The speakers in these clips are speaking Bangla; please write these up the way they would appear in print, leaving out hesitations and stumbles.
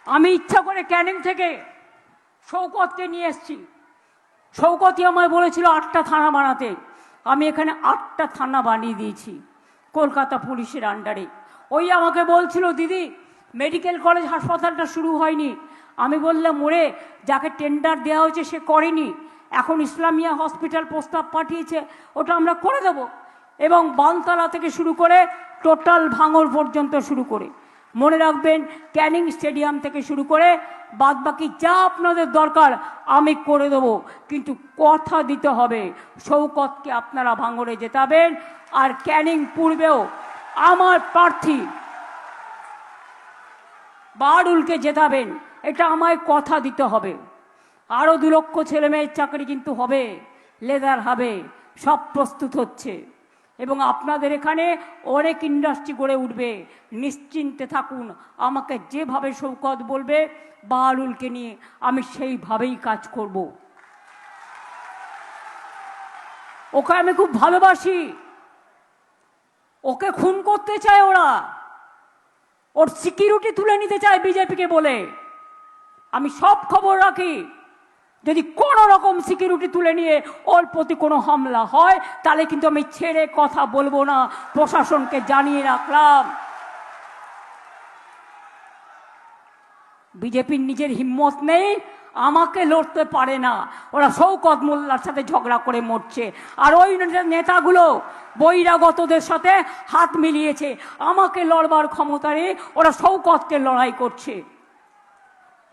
আমি ইচ্ছা করে ক্যানিং থেকে শওকতকে নিয়ে এসেছি। শওকতই আমায় বলেছিল 8টা থানা বানাতে, আমি এখানে 8টা থানা বানিয়ে দিয়েছি কলকাতা পুলিশের আন্ডারে। ওই আমাকে বলছিল, দিদি মেডিকেল কলেজ হাসপাতালটা শুরু হয়নি। আমি বললাম, ওরে যাকে টেন্ডার দেওয়া হয়েছে সে করেনি, এখন ইসলামিয়া হসপিটাল প্রস্তাব পাঠিয়েছে, ওটা আমরা করে দেব। এবং বানতলা থেকে শুরু করে টোটাল ভাঙড় পর্যন্ত শুরু করে, মনে রাখবেন ক্যানিং স্টেডিয়াম থেকে শুরু করে বাদবাকি যা আপনাদের দরকার আমি করে দেবো। কিন্তু কথা দিতে হবে শওকতকে আপনারা ভাঙড়ে জেতাবেন, আর ক্যানিং পূর্বেও আমার প্রার্থী বাহাদুরকে জেতাবেন, এটা আমায় কথা দিতে হবে। আরও 2 লক্ষ ছেলেমেয়ের চাকরি কিন্তু হবে, লেদার হবে, সব প্রস্তুত হচ্ছে। এবং আপনাদের এখানে অনেক ইন্ডাস্ট্রি গড়ে উঠবে, নিশ্চিন্তে থাকুন। আমাকে যেভাবে শওকত বলবে বাহাদুরকে নিয়ে আমি সেইভাবেই কাজ করব। ওকে আমি খুব ভালোবাসি, ওকে খুন করতে চায় ওরা, ওর সিকিউরিটি তুলে নিতে চায় বিজেপিকে বলে। আমি সব খবর রাখি, যদি কোনো রকম সিকিউরিটি তুলে নিয়ে ওর প্রতি কোনো হামলা হয় তাহলে কিন্তু আমি ছেড়ে কথা বলবো না, প্রশাসনকে জানিয়ে রাখলাম। বিজেপির নিজের হিম্মত নেই, আমাকে লড়তে পারে না, ওরা শওকত মোল্লার সাথে ঝগড়া করে মরছে। আর ওই নেতাগুলো বহিরাগতদের সাথে হাত মিলিয়েছে, আমাকে লড়বার ক্ষমতা নেই, ওরা শওকতকে লড়াই করছে।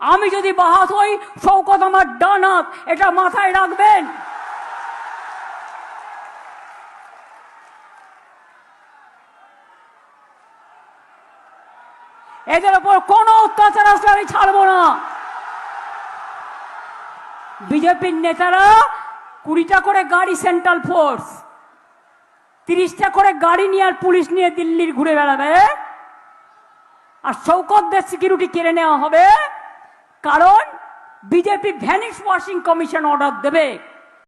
আমি যদি বাহাত হই, শওকত আমার ডান হাত, এটা মাথায় রাখবেন। এদের উপর কোনো অত্যাচার আসলে আমি ছাড়বো না। বিজেপির নেতারা 20টা করে গাড়ি সেন্ট্রাল ফোর্স, 30টা করে গাড়ি নিয়ে আর পুলিশ নিয়ে দিল্লির ঘুরে বেড়াবে, আর শওকতদের সিকিউরিটি কেড়ে নেওয়া হবে। কারণ BJP vanish washing commission order দেবে।